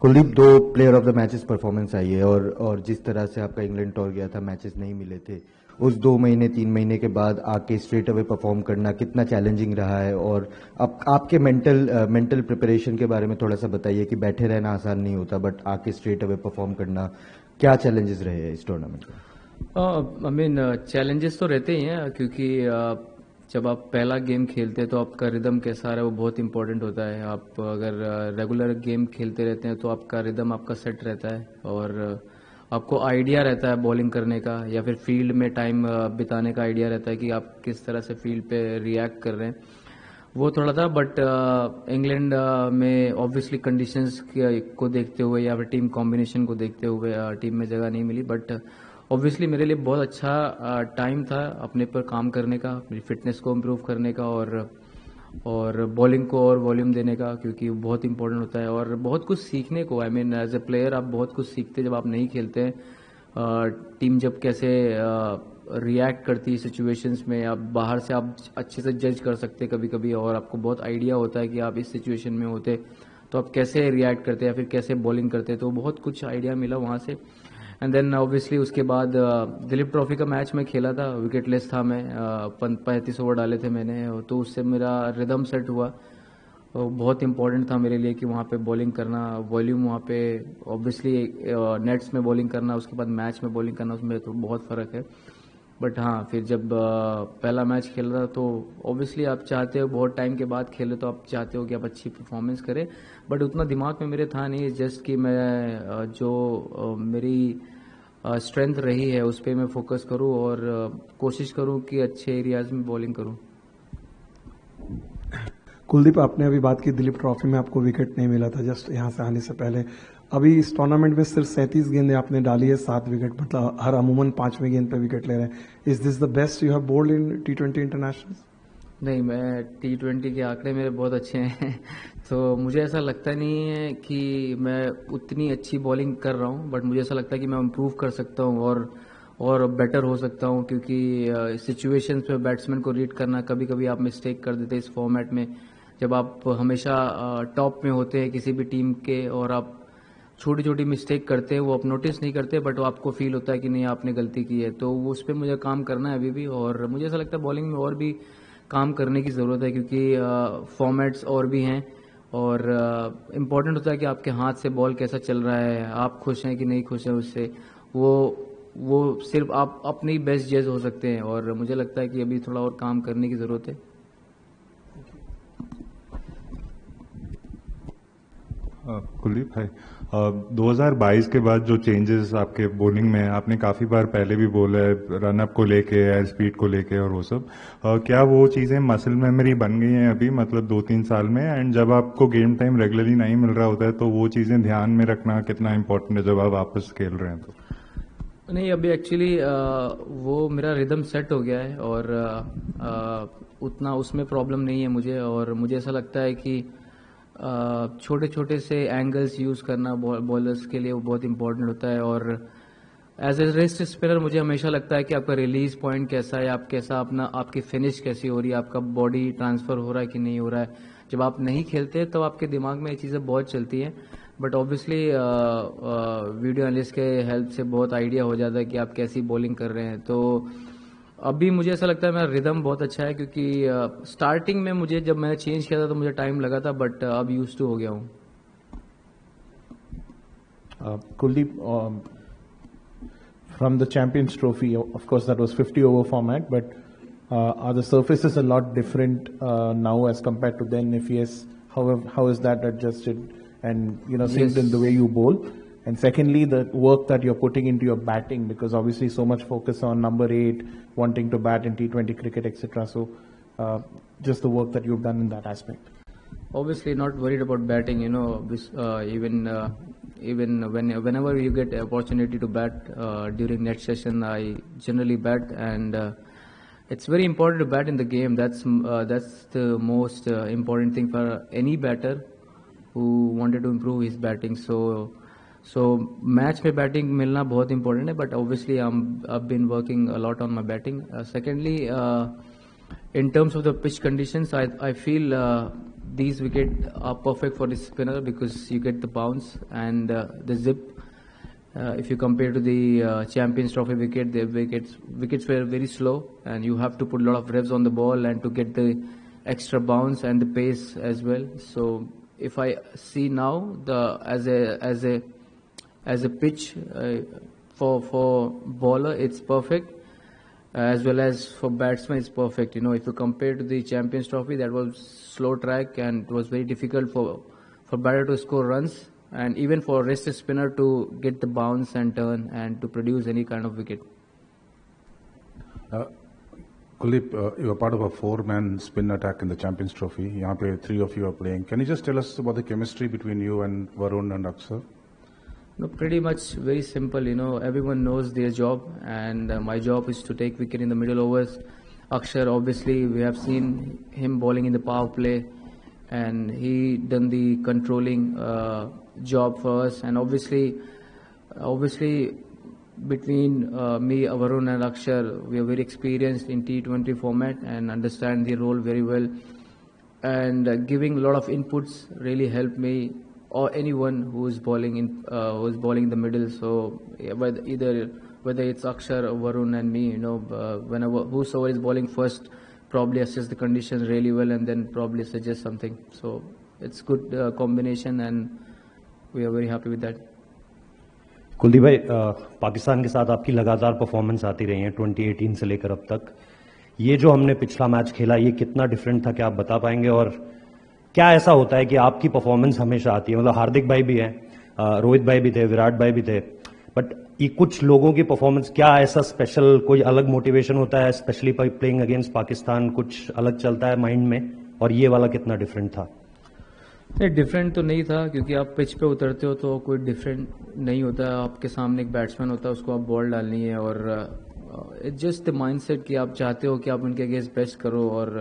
कुलदीप, दो player of the matches performance आई है और जिस तरह से आपका इंग्लैंड टूर गया था, मैचेस नहीं मिले थे, उस 2 महीने 3 महीने के बाद आके स्ट्रेट अवे परफॉर्म करना कितना चैलेंजिंग रहा है। और आपके मेंटल प्रिपरेशन के बारे में थोड़ा सा बताइए कि बैठे रहना आसान नहीं होता, बट आके स्ट्रेट अवे परफॉर्म करना क्या चैलेंजेस रहे हैं इस टूर्नामेंट में? आई मीन चैलेंजेस तो रहते ही हैं, क्योंकि जब आप पहला गेम खेलते हैं तो आपका रिदम कैसा रहा है वो बहुत इंपॉर्टेंट होता है। आप अगर रेगुलर गेम खेलते रहते हैं तो आपका रिदम आपका सेट रहता है और आपको आइडिया रहता है बॉलिंग करने का या फिर फील्ड में टाइम बिताने का आइडिया रहता है कि आप किस तरह से फील्ड पे रिएक्ट कर रहे हैं। वो थोड़ा था, बट इंग्लैंड में ऑब्वियसली कंडीशंस को देखते हुए या फिर टीम कॉम्बिनेशन को देखते हुए टीम में जगह नहीं मिली, बट ऑब्वियसली मेरे लिए बहुत अच्छा टाइम था अपने पर काम करने का, मेरी फिटनेस को इम्प्रूव करने का और बॉलिंग को और वॉल्यूम देने का, क्योंकि वो बहुत इंपॉर्टेंट होता है और बहुत कुछ सीखने को। I mean as a player आप बहुत कुछ सीखते हैं जब आप नहीं खेलते हैं। टीम जब कैसे रिएक्ट करती है सिचुएशंस में, आप बाहर से आप अच्छे से जज कर सकते हैं कभी कभी, और आपको बहुत आइडिया होता है कि आप इस सिचुएशन में होते तो आप कैसे रिएक्ट करते हैं या फिर कैसे बॉलिंग करते हैं। तो बहुत कुछ आइडिया मिला वहाँ से। एंड देन ऑब्वियसली उसके बाद दिलीप ट्रॉफी का मैच मैं खेला था, विकेटलेस था मैं, 35 ओवर डाले थे मैंने, तो उससे मेरा रिदम सेट हुआ। बहुत इंपॉर्टेंट था मेरे लिए कि वहाँ पे बॉलिंग करना, वॉल्यूम वहाँ पे ऑब्वियसली नेट्स में बॉलिंग करना, उसके बाद मैच में बॉलिंग करना, उसमें तो बहुत फ़र्क है। बट हाँ, फिर जब पहला मैच खेल रहा तो ऑब्वियसली आप चाहते हो, बहुत टाइम के बाद खेले तो आप चाहते हो कि आप अच्छी परफॉर्मेंस करें, बट उतना दिमाग में मेरे था नहीं। जस्ट कि मैं जो मेरी स्ट्रेंथ रही है उस पर मैं फोकस करूं और कोशिश करूं कि अच्छे एरियाज में बॉलिंग करूं। कुलदीप, आपने अभी बात की दिलीप ट्रॉफी में आपको विकेट नहीं मिला था जस्ट यहाँ से आने से पहले। अभी इस टूर्नामेंट में सिर्फ 37 गेंदें आपने डाली है, 7 विकेट, मतलब हर अमूमन 5वें गेंद पे विकेट ले रहे हैं। Is this the best you have bowled in T20 international? नहीं, मैं T20 के आंकड़े मेरे बहुत अच्छे हैं तो मुझे ऐसा लगता नहीं है कि मैं उतनी अच्छी बॉलिंग कर रहा हूँ, बट मुझे ऐसा लगता है कि मैं इम्प्रूव कर सकता हूँ और बेटर हो सकता हूँ, क्योंकि सिचुएशंस पे बैट्समैन को रीड करना, कभी कभी आप मिस्टेक कर देते हैं इस फॉर्मेट में। जब आप हमेशा टॉप में होते हैं किसी भी टीम के और आप छोटी छोटी मिस्टेक करते हैं, वो आप नोटिस नहीं करते, बट वो आपको फील होता है कि नहीं आपने गलती की है, तो उस पर मुझे काम करना है अभी भी। और मुझे ऐसा लगता है बॉलिंग में और भी काम करने की ज़रूरत है, क्योंकि फॉर्मेट्स और भी हैं और इम्पॉर्टेंट होता है कि आपके हाथ से बॉल कैसा चल रहा है, आप खुश हैं कि नहीं खुश हैं उससे। वो सिर्फ आप अपनी बेस्ट जज हो सकते हैं और मुझे लगता है कि अभी थोड़ा और काम करने की ज़रूरत है। कुलदीप भाई, 2022 के बाद जो चेंजेस आपके बॉलिंग में, आपने काफ़ी बार पहले भी बोला है, रनअप को लेके, एयर स्पीड को लेके और वो सब, क्या वो चीज़ें मसल मेमोरी बन गई हैं अभी, मतलब 2-3 साल में? एंड जब आपको गेम टाइम रेगुलरली नहीं मिल रहा होता है तो वो चीज़ें ध्यान में रखना कितना इंपॉर्टेंट है जब आप वापस खेल रहे हैं तो? नहीं, अभी एक्चुअली वो मेरा रिदम सेट हो गया है और उतना उसमें प्रॉब्लम नहीं है मुझे। और मुझे ऐसा लगता है कि छोटे छोटे से एंगल्स यूज़ करना बॉलर्स के लिए वो बहुत इंपॉर्टेंट होता है। और एज ए रेस्ट स्पिनर मुझे हमेशा लगता है कि आपका रिलीज पॉइंट कैसा है, आप कैसा अपना, आपकी फिनिश कैसी हो रही है, आपका बॉडी ट्रांसफर हो रहा है कि नहीं हो रहा है। जब आप नहीं खेलते तो आपके दिमाग में ये चीज़ें बहुत चलती हैं, बट ऑब्वियसली वीडियो एनालिस्ट के हेल्प से बहुत आइडिया हो जाता है कि आप कैसी बॉलिंग कर रहे हैं। तो अभी मुझे ऐसा लगता है मेरा रिदम बहुत अच्छा है, क्योंकि स्टार्टिंग में मुझे जब मैंने चेंज किया था तो मुझे टाइम लगा था, बट अब यूज टू हो गया हूँ। Kuldeep, from the Champions Trophy, of course that was 50 over format, but are the surfaces a lot different now as compared to then? If yes, how is that adjusted and synced in the way you bowl? And secondly, the work that you're putting into your batting, because obviously so much focus on number 8 wanting to bat in T20 cricket, etc. So just the work that you've done in that aspect. Obviously not worried about batting, even whenever you get opportunity to bat during next session, I generally bat, and it's very important to bat in the game. That's the most important thing for any batter who wanted to improve his batting. So match में batting मिलना बहुत important है, but obviously I been working a lot on my batting. Secondly, in terms of the pitch conditions, I feel these wickets are perfect for the spinner because you get the bounce and the zip. If you compare to the Champions Trophy wicket, the wickets were very slow, and you have to put a lot of revs on the ball and to get the extra bounce and the pace as well. So if I see now as a pitch for bowler, it's perfect. As well as for batsmen, it's perfect. If you compare to the Champions Trophy, that was slow track and it was very difficult for batter to score runs and even for rested spinner to get the bounce and turn and to produce any kind of wicket. Kuldeep, you are part of a 4-man spin attack in the Champions Trophy. Yahan pe 3 of you are playing. Can you just tell us about the chemistry between you and Varun and Akshar? No, pretty much very simple. Everyone knows their job, and my job is to take wicket in the middle overs. Akshar, obviously, we have seen him bowling in the power play, and he done the controlling job for us. And obviously, between me, Varun, and Akshar, we are very experienced in T20 format and understand the role very well. And giving a lot of inputs really helped me or anyone who is bowling in the middle. So whether it's Akshar or Varun and me, whenever whosoever is bowling first, probably assess the conditions really well and then probably suggest something. So it's good combination and we are very happy with that. Kuldeep भाई, पाकिस्तान के साथ आपकी लगातार performance आती रही है 2018 से लेकर अब तक. ये जो हमने पिछला मैच खेला, ये कितना डिफरेंट था, क्या आप बता पाएंगे? और क्या ऐसा होता है कि आपकी परफॉर्मेंस हमेशा आती है? मतलब हार्दिक भाई भी हैं, रोहित भाई भी थे, विराट भाई भी थे, बट ये कुछ लोगों की परफॉर्मेंस, क्या ऐसा स्पेशल कोई अलग मोटिवेशन होता है, स्पेशली प्लेइंग अगेंस्ट पाकिस्तान, कुछ अलग चलता है माइंड में? और ये वाला कितना डिफरेंट था? नहीं, डिफरेंट तो नहीं था क्योंकि आप पिच पे उतरते हो तो कोई डिफरेंट नहीं होता. आपके सामने एक बैट्समैन होता है, उसको आप बॉल डालनी है और इट्स जस्ट द माइंडसेट कि आप चाहते हो कि आप उनके अगेंस्ट बेस्ट करो और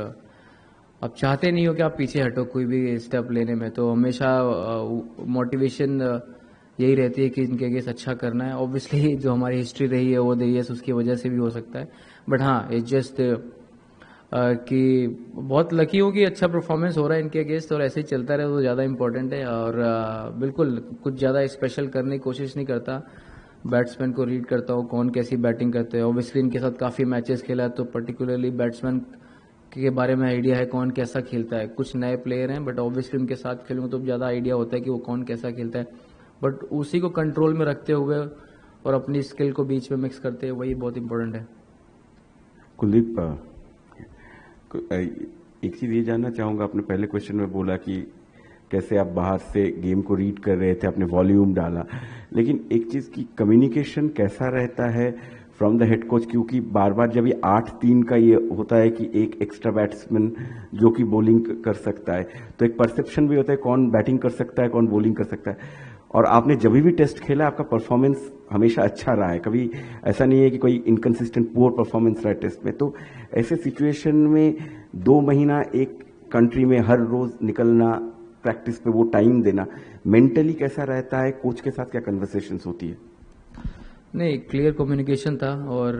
आप चाहते नहीं हो कि आप पीछे हटो कोई भी स्टेप लेने में. तो हमेशा मोटिवेशन यही रहती है कि इनके अगेंस्ट अच्छा करना है. ऑब्वियसली जो हमारी हिस्ट्री रही है वो द ईयर्स उसकी वजह से भी हो सकता है, बट हाँ, इट्स जस्ट कि बहुत लकी हूँ कि अच्छा परफॉर्मेंस हो रहा है इनके अगेंस्ट और ऐसे ही चलता रहे तो ज़्यादा इंपॉर्टेंट है. और बिल्कुल कुछ ज़्यादा स्पेशल करने की कोशिश नहीं करता. बैट्समैन को रीड करता हूँ कौन कैसी बैटिंग करते हैं. ऑब्वियसली इनके साथ काफ़ी मैचेस खेला है तो पर्टिकुलरली बैट्समैन के बारे में आइडिया है कौन कैसा खेलता है. कुछ नए प्लेयर हैं बट ऑब्वियसली उनके साथ खेलूँगा तो ज़्यादा आइडिया होता है कि वो कौन कैसा खेलता है, बट उसी को कंट्रोल में रखते हुए और अपनी स्किल को बीच में मिक्स करते हुए वही बहुत इंपॉर्टेंट है. कुलदीप, एक चीज़ ये जानना चाहूँगा, आपने पहले क्वेश्चन में बोला कि कैसे आप बाहर से गेम को रीड कर रहे थे, आपने वॉल्यूम डाला, लेकिन एक चीज़ की कम्युनिकेशन कैसा रहता है फ्रॉम द हेड कोच? क्योंकि बार बार जब ये 8-3 का ये होता है कि एक एक्स्ट्रा बैट्समैन जो कि बॉलिंग कर सकता है, तो एक परसेप्शन भी होता है कौन बैटिंग कर सकता है कौन बॉलिंग कर सकता है. और आपने जब भी टेस्ट खेला आपका परफॉर्मेंस हमेशा अच्छा रहा है, कभी ऐसा नहीं है कि कोई इनकंसिस्टेंट पुअर परफॉर्मेंस रहा है टेस्ट में. तो ऐसे सिचुएशन में 2 महीना एक कंट्री में हर रोज निकलना, प्रैक्टिस पे वो टाइम देना, मेंटली कैसा रहता है? कोच के साथ क्या कन्वर्सेशंस होती है? नहीं, क्लियर कम्युनिकेशन था और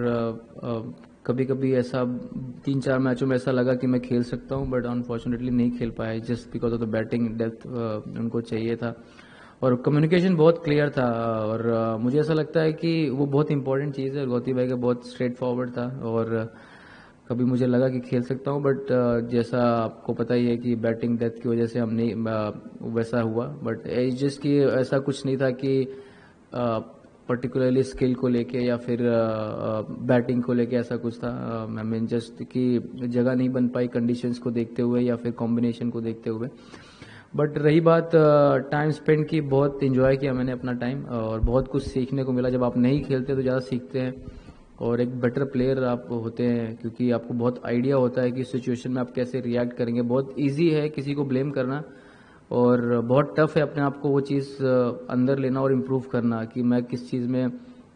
कभी कभी ऐसा 3-4 मैचों में ऐसा लगा कि मैं खेल सकता हूं बट अनफॉर्चुनेटली नहीं खेल पाया just because of the batting depth उनको चाहिए था. और कम्युनिकेशन बहुत क्लियर था और मुझे ऐसा लगता है कि वो बहुत इंपॉर्टेंट चीज़ है. गौती भाई का बहुत स्ट्रेट फॉरवर्ड था और कभी मुझे लगा कि खेल सकता हूँ बट जैसा आपको पता ही है कि बैटिंग डेप्थ की वजह से हम नहीं वैसा हुआ. बट जस्ट कि ऐसा कुछ नहीं था कि पर्टिकुलरली स्किल को लेके या फिर बैटिंग को लेके ऐसा कुछ था. आई मीन जस्ट कि जगह नहीं बन पाई कंडीशंस को देखते हुए या फिर कॉम्बिनेशन को देखते हुए. बट रही बात टाइम स्पेंड की, बहुत इंजॉय किया मैंने अपना टाइम और बहुत कुछ सीखने को मिला. जब आप नहीं खेलते तो ज़्यादा सीखते हैं और एक बेटर प्लेयर आप होते हैं क्योंकि आपको बहुत आइडिया होता है कि सिचुएशन में आप कैसे रिएक्ट करेंगे. बहुत इजी है किसी को ब्लेम करना और बहुत टफ है अपने आप को वो चीज़ अंदर लेना और इम्प्रूव करना कि मैं किस चीज़ में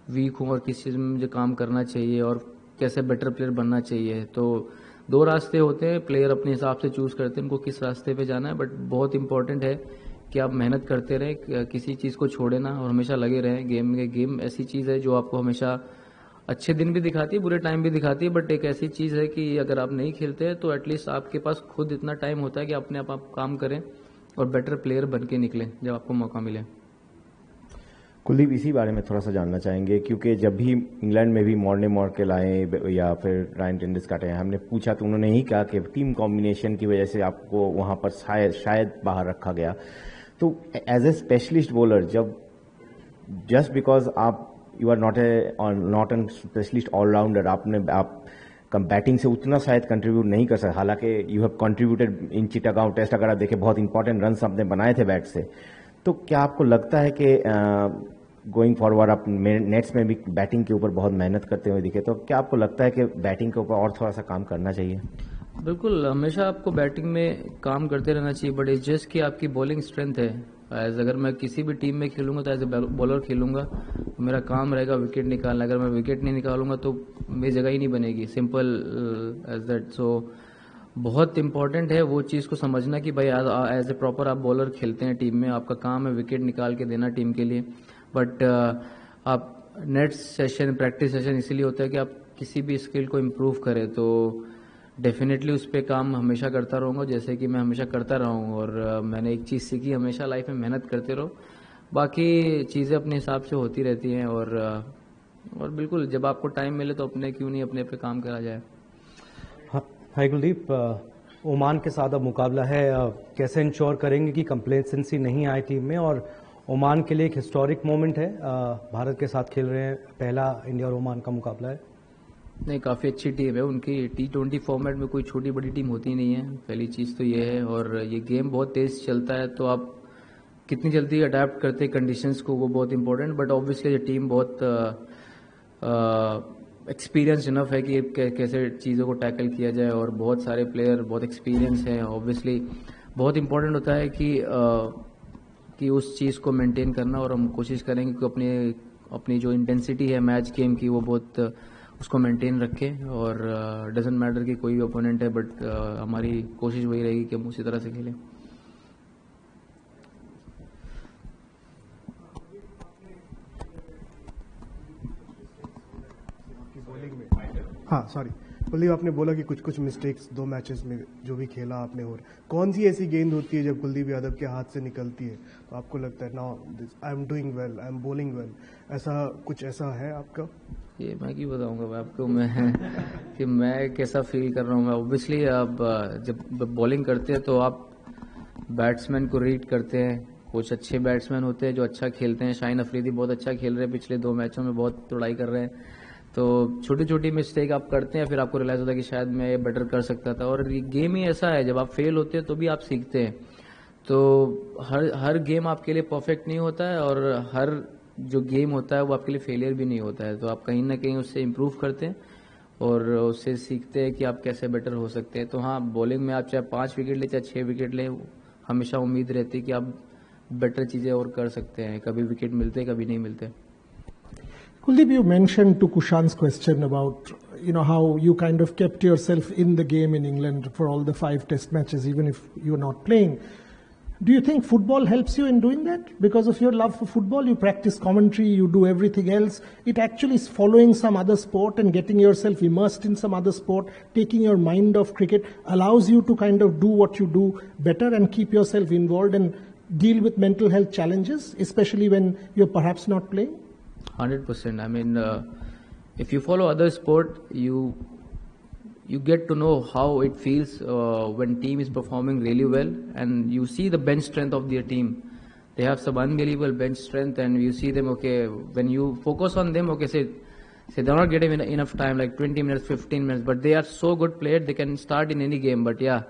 वीक हूँ और किस चीज़ में मुझे काम करना चाहिए और कैसे बेटर प्लेयर बनना चाहिए. तो 2 रास्ते होते हैं, प्लेयर अपने हिसाब से चूज़ करते हैं उनको किस रास्ते पे जाना है. बट बहुत इंपॉर्टेंट है कि आप मेहनत करते रहें, किसी चीज़ को छोड़े ना और हमेशा लगे रहें. गेम ऐसी चीज़ है जो आपको हमेशा अच्छे दिन भी दिखाती है, बुरे टाइम भी दिखाती है, बट एक ऐसी चीज़ है कि अगर आप नहीं खेलते हैं तो एटलीस्ट आपके पास खुद इतना टाइम होता है कि अपने आप काम करें और बेटर प्लेयर बन के निकलें जब आपको मौका मिले। कुलदीप, इसी बारे में थोड़ा सा जानना चाहेंगे, क्योंकि जब भी इंग्लैंड में भी मॉर्ने मॉर्केल आए या फिर रायन टेंडिस आए, हमने पूछा तो उन्होंने ही कहा कि टीम कॉम्बिनेशन की वजह से आपको वहां पर शायद बाहर रखा गया। तो एज ए स्पेशलिस्ट बॉलर, जब जस्ट बिकॉज आप you are not an specialist all-rounder, आप बैटिंग से उतना शायद कंट्रीब्यूट नहीं कर सकते, हालांकि you have contributed in Chittagong test, अगर आप देखें बहुत इंपॉर्टेंट रन आपने बनाए थे बैट से। तो क्या आपको लगता है कि गोइंग फॉरवर्ड आप नेट्स में भी बैटिंग के ऊपर बहुत मेहनत करते हुए दिखे, तो क्या आपको लगता है कि बैटिंग के ऊपर और थोड़ा सा काम करना चाहिए? बिल्कुल, हमेशा आपको बैटिंग में काम करते रहना चाहिए, बट इट्स जस्ट कि आपकी बॉलिंग स्ट्रेंथ है। अगर मैं किसी भी टीम में खेलूंगा तो एज ए बॉलर खेलूंगा, तो मेरा काम रहेगा विकेट निकालना। अगर मैं विकेट नहीं निकालूंगा तो मेरी जगह ही नहीं बनेगी, सिंपल एज दैट। सो बहुत इंपॉर्टेंट है वो चीज़ को समझना कि भाई एज ए प्रॉपर आप बॉलर खेलते हैं टीम में, आपका काम है विकेट निकाल के देना टीम के लिए। बट आप नेट सेशन, प्रैक्टिस सेशन इसीलिए होता है कि आप किसी भी स्किल को इम्प्रूव करें, तो डेफिनेटली उस पर काम हमेशा करता रहूँगा, जैसे कि मैं हमेशा करता रहा हूँ। और मैंने एक चीज़ सीखी, हमेशा लाइफ में मेहनत करते रहो, बाकी चीज़ें अपने हिसाब से होती रहती हैं। और बिल्कुल जब आपको टाइम मिले तो क्यों नहीं अपने पे काम करा जाए। हाय कुलदीप, ओमान के साथ अब मुकाबला है, कैसे इंश्योर करेंगे कि कंप्लेसेंसी नहीं आए टीम में? और ओमान के लिए एक हिस्टोरिक मोमेंट है, भारत के साथ खेल रहे हैं, पहला इंडिया और ओमान का मुकाबला है। नहीं, काफ़ी अच्छी टीम है उनकी। T20 फॉर्मेट में कोई छोटी बड़ी टीम होती नहीं है, पहली चीज़ तो ये है। और ये गेम बहुत तेज़ चलता है, तो आप कितनी जल्दी अडेप्ट करते हैं कंडीशंस को, वो बहुत इंपॉर्टेंट। बट ऑब्वियसली ये टीम बहुत एक्सपीरियंस इनफ है कि कैसे चीज़ों को टैकल किया जाए, और बहुत सारे प्लेयर बहुत एक्सपीरियंस हैं। ऑब्वियसली बहुत इंपॉर्टेंट होता है कि उस चीज़ को मेंटेन करना, और हम कोशिश करेंगे कि अपनी जो इंटेंसिटी है मैच गेम की वो बहुत उसको मेंटेन रखें। और डजेंट मैटर कि कोई भी ओपोनेंट है, बट हमारी कोशिश वही रहेगी कि हम उसी तरह से खेलें। हाँ सॉरी कुलदीप, आपने बोला कि कुछ मिस्टेक्स 2 मैचेस में जो भी खेला आपने, और कौन सी ऐसी गेंद होती है जब कुलदीप यादव के हाथ से निकलती है तो आपको लगता है now I am doing well, I am bowling well, ऐसा है आपका? ये मैं क्यों बताऊंगा आपको कि मैं कैसा फील कर रहा हूँ। मैं ऑब्वियसली अब जब बॉलिंग करते हैं तो आप बैट्समैन को रीड करते हैं। कुछ अच्छे बैट्समैन होते हैं जो अच्छा खेलते हैं, शाहीन अफरीदी बहुत अच्छा खेल रहे हैं, पिछले 2 मैचों में बहुत तोड़ाई कर रहे हैं। तो छोटी छोटी मिस्टेक आप करते हैं, फिर आपको रियलाइज होता है कि शायद मैं ये बेटर कर सकता था। और ये गेम ही ऐसा है, जब आप फेल होते हैं तो भी आप सीखते हैं। तो हर गेम आपके लिए परफेक्ट नहीं होता है, और हर जो गेम होता है वो आपके लिए फेलियर भी नहीं होता है। तो आप कहीं ना कहीं उससे इम्प्रूव करते हैं और उससे सीखते हैं कि आप कैसे बेटर हो सकते हैं। तो हाँ, बॉलिंग में आप चाहे 5 विकेट ले चाहे 6 विकेट ले, हमेशा उम्मीद रहती है कि आप बेटर चीज़ें और कर सकते हैं। कभी विकेट मिलते, कभी नहीं मिलते। Kuldeep, you mentioned to Kushan's question about, how you kind of kept yourself in the game in England for all the 5 test matches, even if you're not playing. Do you think football helps you in doing that? Because of your love for football, you practice commentary, you do everything else. It actually is following some other sport and getting yourself immersed in some other sport, taking your mind off cricket, allows you to kind of do what you do better and keep yourself involved and deal with mental health challenges, especially when you're perhaps not playing? 100%. I mean, if you follow other sport, you get to know how it feels when team is performing really well, and you see the bench strength of their team. They have some unbelievable bench strength, and you see them. Okay, when you focus on them, okay, say they're not getting enough time, like 20 minutes, 15 minutes, but they are so good players, they can start in any game. But yeah,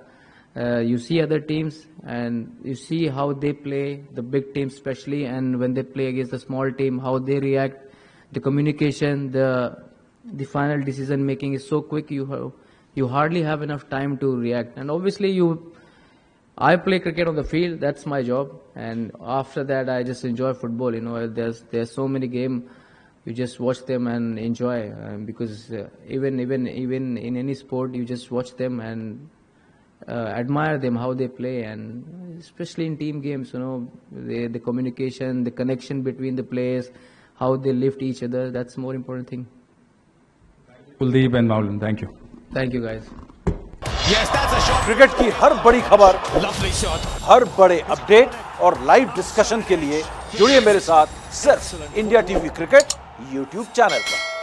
you see other teams and you see how they play, the big teams especially, and when they play against the small team, how they react, the communication, the final decision making is so quick, you hardly have enough time to react. And obviously I play cricket on the field, that's my job, and after that I just enjoy football. There's so many games, you just watch them and enjoy, because even in any sport you just watch them and admire them, how they play. And especially in team games, the communication, the connection between the players, how they lift each other, that's more important thing. Kuldeep and Maulan. Thank you. Thank you, guys. Cricket की हर बड़ी खबर, हर बड़े update और live discussion के लिए जुड़िए मेरे साथ सिर्फ India TV cricket YouTube channel पर।